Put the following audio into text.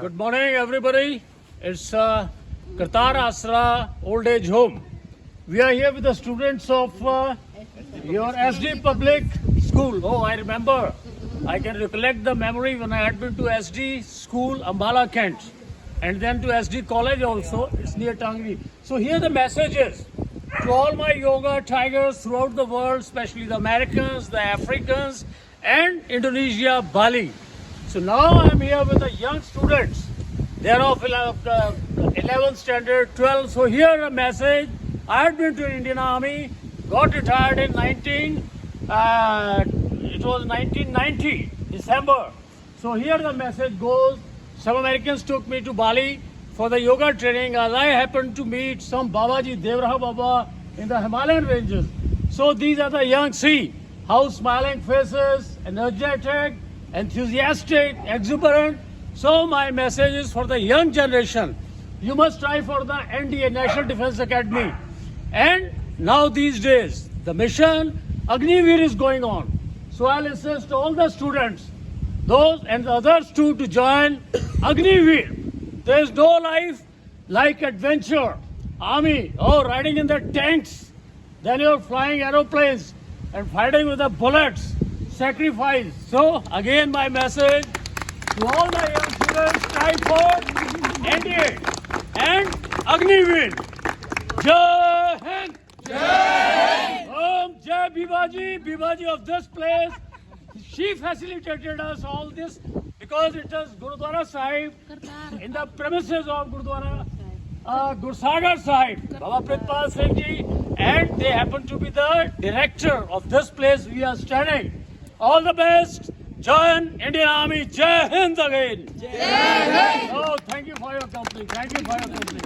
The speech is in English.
Good morning, everybody. It's KARTAR ASARA Old Age Home. We are here with the students of your SD Public School. Oh, I remember. I can recollect the memory when I had been to SD School, Ambala, Kent, and then to SD College also. It's near Tangri. So here the message is to all my yoga tigers throughout the world, especially the Americans, the Africans, and Indonesia, Bali. So now I'm here with the young students. They are of 11th standard, 12. So here a message. I had been to Indian Army, got retired in 1990, December. So here the message goes. Some Americans took me to Bali for the yoga training as I happened to meet some Babaji, Devraha Baba in the Himalayan ranges. So these are the young, see how smiling faces, energetic, enthusiastic, exuberant. So my message is for the young generation. You must try for the NDA, National Defense Academy. And now these days, the mission Agniveer is going on. So I'll insist all the students, those and the others too, to join Agniveer. There is no life like adventure. Army, riding in the tanks. Then you're flying aeroplanes and fighting with the bullets. Sacrifice. So again my message to all the young students, try for NDA and Agniveer. Jai Hind! Jai Hind! Jai Bibaji of this place. She facilitated us all this because it is GURUDRA SAHIB in the premises of GURUDRA GURSAGAR SAHIB, Baba Pritpal Singh Ji, and they happen to be the director of this place we are standing. All the best. Join Indian Army. Jai Hind again. Jai Hind. Oh, thank you for your company. Thank you for your company.